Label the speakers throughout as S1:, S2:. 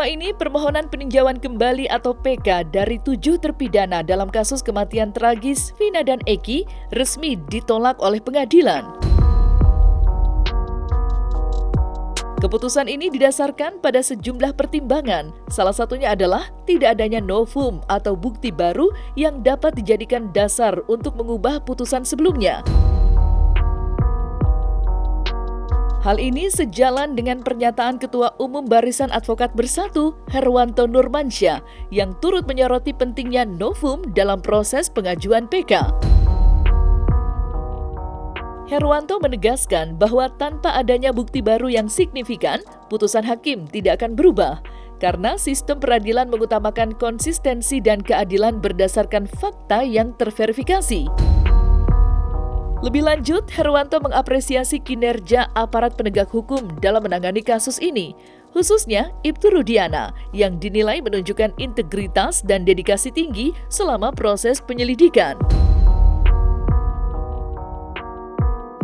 S1: Selama ini, permohonan peninjauan kembali atau PK dari 7 terpidana dalam kasus kematian tragis Vina dan Eki resmi ditolak oleh pengadilan. Keputusan ini didasarkan pada sejumlah pertimbangan. Salah satunya adalah tidak adanya novum atau bukti baru yang dapat dijadikan dasar untuk mengubah putusan sebelumnya. Hal ini sejalan dengan pernyataan Ketua Umum Barisan Advokat Bersatu, Herwanto Nurmansyah, yang turut menyoroti pentingnya novum dalam proses pengajuan PK. Herwanto menegaskan bahwa tanpa adanya bukti baru yang signifikan, putusan hakim tidak akan berubah, karena sistem peradilan mengutamakan konsistensi dan keadilan berdasarkan fakta yang terverifikasi. Lebih lanjut, Herwanto mengapresiasi kinerja aparat penegak hukum dalam menangani kasus ini, khususnya Ibtu Rudiana yang dinilai menunjukkan integritas dan dedikasi tinggi selama proses penyelidikan.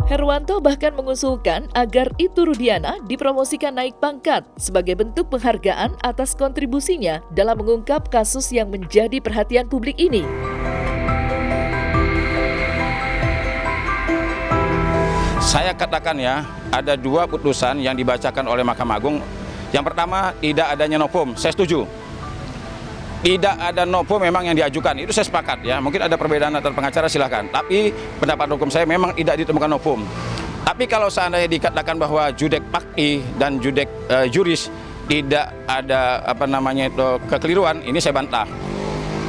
S1: Herwanto bahkan mengusulkan agar Ibtu Rudiana dipromosikan naik pangkat sebagai bentuk penghargaan atas kontribusinya dalam mengungkap kasus yang menjadi perhatian publik ini.
S2: Saya katakan ya, ada 2 putusan yang dibacakan oleh Mahkamah Agung. Yang pertama, tidak adanya novum, saya setuju. Tidak ada novum memang yang diajukan, itu saya sepakat ya. Mungkin ada perbedaan antar pengacara, silahkan. Tapi pendapat hukum saya memang tidak ditemukan novum. Tapi kalau seandainya dikatakan bahwa judek pakti dan judek juris tidak ada kekeliruan, ini saya bantah.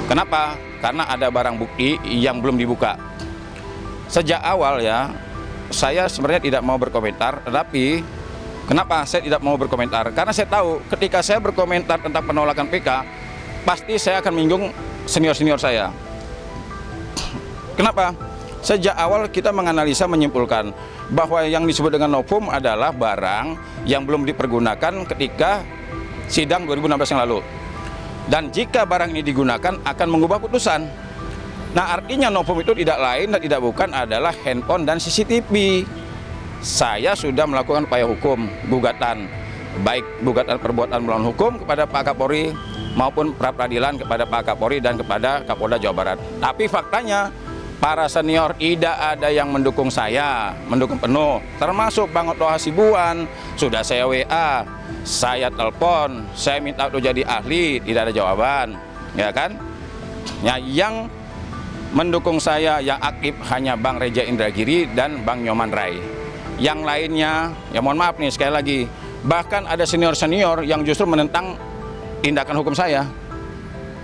S2: Kenapa? Karena ada barang bukti yang belum dibuka. Sejak awal ya, saya sebenarnya tidak mau berkomentar, tetapi kenapa saya tidak mau berkomentar? Karena saya tahu ketika saya berkomentar tentang penolakan PK, pasti saya akan menyinggung senior-senior saya. Kenapa? Sejak awal kita menganalisa menyimpulkan bahwa yang disebut dengan novum adalah barang yang belum dipergunakan ketika sidang 2016 yang lalu. Dan jika barang ini digunakan akan mengubah putusan. Nah, artinya novum itu tidak lain dan tidak bukan adalah handphone dan CCTV. Saya sudah melakukan upaya hukum, gugatan, baik gugatan perbuatan melawan hukum kepada Pak Kapolri maupun pra-peradilan kepada Pak Kapolri dan kepada Kapolda Jawa Barat. Tapi faktanya para senior tidak ada yang mendukung saya, mendukung penuh. Termasuk Bang Otto Hasibuan, sudah saya WA, saya telepon, saya minta untuk jadi ahli, tidak ada jawaban, ya kan? Ya, yang mendukung saya yang aktif hanya Bang Reja Indragiri dan Bang Nyoman Rai. Yang lainnya, ya mohon maaf nih sekali lagi, bahkan ada senior-senior yang justru menentang tindakan hukum saya.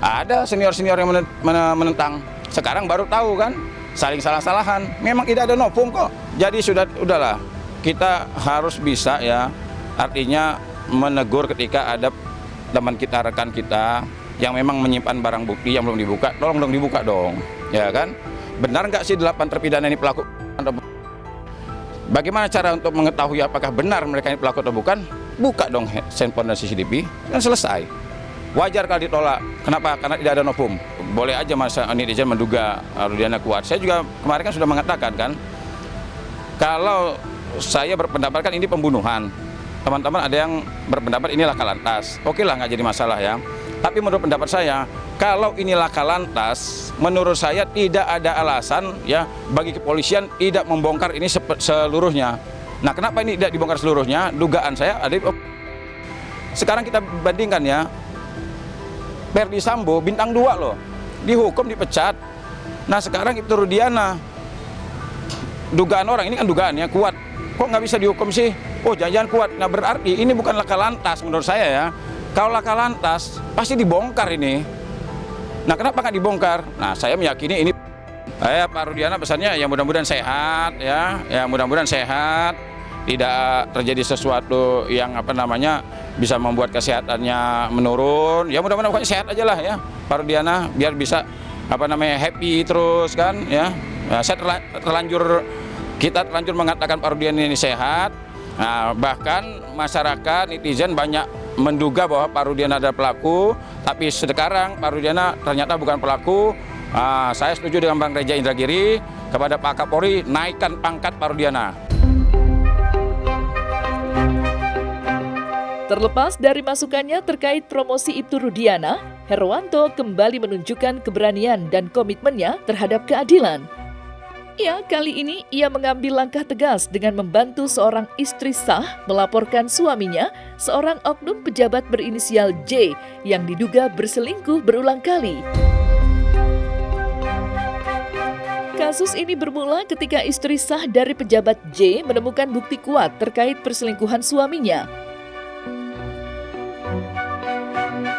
S2: Ada senior-senior yang menentang. Sekarang baru tahu kan, saling salah-salahan. Memang tidak ada novum kok. Jadi udahlah, kita harus bisa ya, artinya menegur ketika ada teman kita, rekan kita yang memang menyimpan barang bukti yang belum dibuka, tolong dong dibuka dong, ya kan? Benar nggak sih 8 terpidana ini pelaku? Bagaimana cara untuk mengetahui apakah benar mereka ini pelaku atau bukan? Buka dong handphone dan CCTV, dan selesai. Wajar kalau ditolak. Kenapa? Karena tidak ada novum. Boleh aja masa netizen menduga Rudiana kuat. Saya juga kemarin kan sudah mengatakan kan, kalau saya berpendapat kan ini pembunuhan. Teman-teman ada yang berpendapat ini laka lantas. Oke lah, nggak jadi masalah ya. Tapi menurut pendapat saya, kalau ini laka lantas, menurut saya tidak ada alasan ya bagi kepolisian tidak membongkar ini seluruhnya. Nah, kenapa ini tidak dibongkar seluruhnya? Dugaan saya ada. Sekarang kita bandingkan ya, Ferdi Sambo bintang 2 loh, dihukum dipecat. Nah, sekarang Ibtu Rudiana, dugaan orang ini kan dugaannya kuat, kok nggak bisa dihukum sih? Oh, jangan kuat. Nah, berarti ini bukan laka lantas menurut saya ya. Kalau laka lantas pasti dibongkar ini. Nah, kenapa nggak dibongkar? Nah, saya meyakini ini Pak Rudiana pesannya ya mudah-mudahan sehat ya, mudah-mudahan sehat, tidak terjadi sesuatu yang bisa membuat kesehatannya menurun. Ya mudah-mudahan pokoknya sehat aja lah ya Pak Rudiana, biar bisa happy terus kan ya. Saya kita terlanjur mengatakan Pak Rudiana ini sehat. Nah, bahkan masyarakat netizen banyak menduga bahwa Pak Rudiana adalah pelaku, tapi sekarang Pak Rudiana ternyata bukan pelaku. Saya setuju dengan Bang Reja Indragiri kepada Pak Kapolri, naikkan pangkat Pak Rudiana.
S1: Terlepas dari masukannya terkait promosi Ibtu Rudiana, Herwanto kembali menunjukkan keberanian dan komitmennya terhadap keadilan. Ya, kali ini ia mengambil langkah tegas dengan membantu seorang istri sah melaporkan suaminya, seorang oknum pejabat berinisial J yang diduga berselingkuh berulang kali. Kasus ini bermula ketika istri sah dari pejabat J menemukan bukti kuat terkait perselingkuhan suaminya.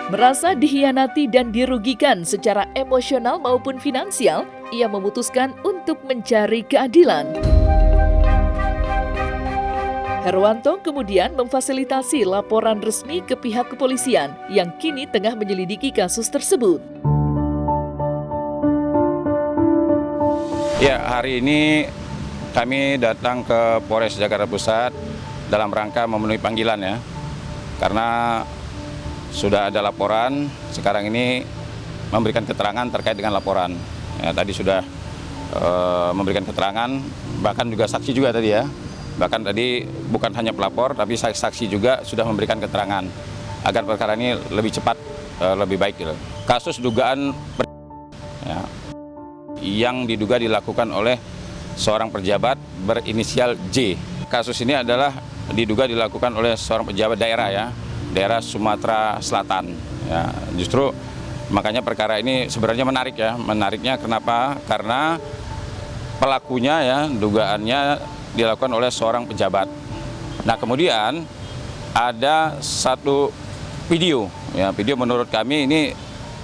S1: Merasa dikhianati dan dirugikan secara emosional maupun finansial, ia memutuskan untuk mencari keadilan. Herwanto kemudian memfasilitasi laporan resmi ke pihak kepolisian yang kini tengah menyelidiki kasus tersebut.
S2: Ya, hari ini kami datang ke Polres Jakarta Pusat dalam rangka memenuhi panggilan ya. Karena sudah ada laporan, sekarang ini memberikan keterangan terkait dengan laporan. Ya, tadi sudah memberikan keterangan, bahkan juga saksi juga tadi ya. Bahkan tadi bukan hanya pelapor, tapi saksi juga sudah memberikan keterangan agar perkara ini lebih cepat, lebih baik. Gitu. Kasus dugaan ya, yang diduga dilakukan oleh seorang pejabat berinisial J. Kasus ini adalah diduga dilakukan oleh seorang pejabat daerah ya. Daerah Sumatera Selatan. Ya, justru makanya perkara ini sebenarnya menarik ya. Menariknya kenapa? Karena pelakunya ya dugaannya dilakukan oleh seorang pejabat. Nah kemudian ada satu video. Ya, video menurut kami ini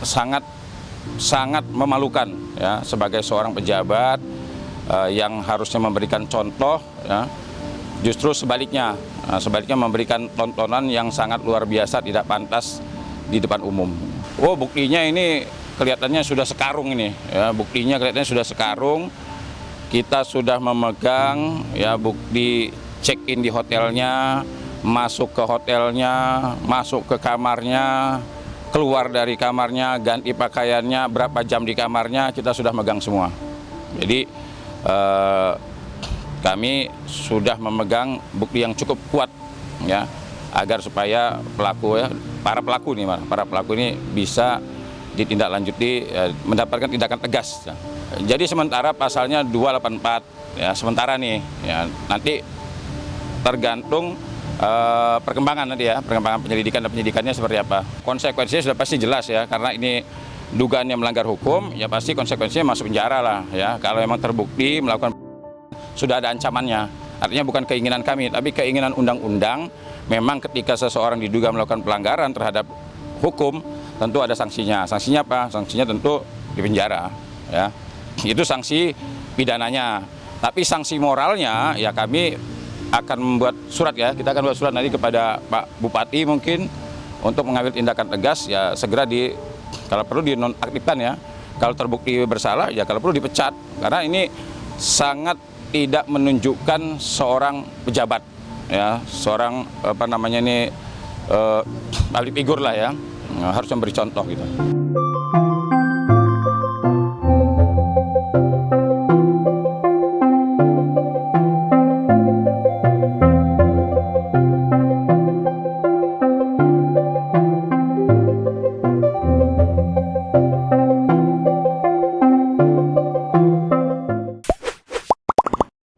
S2: sangat memalukan ya sebagai seorang pejabat yang harusnya memberikan contoh ya. Justru sebaliknya memberikan tontonan yang sangat luar biasa, tidak pantas di depan umum. Oh, buktinya ini kelihatannya sudah sekarung ini. Ya, buktinya kelihatannya sudah sekarung. Kita sudah memegang ya bukti check-in di hotelnya, masuk ke hotelnya, masuk ke kamarnya, keluar dari kamarnya, ganti pakaiannya, berapa jam di kamarnya, kita sudah megang semua. Jadi kami sudah memegang bukti yang cukup kuat ya agar supaya para pelaku ini bisa ditindaklanjuti mendapatkan tindakan tegas. Jadi sementara pasalnya 284 ya sementara nih ya nanti tergantung perkembangan penyelidikan dan penyidikannya seperti apa. Konsekuensinya sudah pasti jelas ya karena ini dugaannya melanggar hukum ya pasti konsekuensinya masuk penjara lah ya kalau memang terbukti melakukan sudah ada ancamannya. Artinya bukan keinginan kami, tapi keinginan undang-undang. Memang ketika seseorang diduga melakukan pelanggaran terhadap hukum, tentu ada sanksinya. Sanksinya apa? Sanksinya tentu di penjara. Ya. Itu sanksi pidananya. Tapi sanksi moralnya, ya kami akan membuat surat ya. Kita akan buat surat nanti kepada Pak Bupati mungkin untuk mengambil tindakan tegas. Ya segera kalau perlu dinonaktifkan ya. Kalau terbukti bersalah, ya kalau perlu dipecat. Karena ini sangat tidak menunjukkan seorang pejabat ya seorang public figure lah ya harus memberi contoh gitu.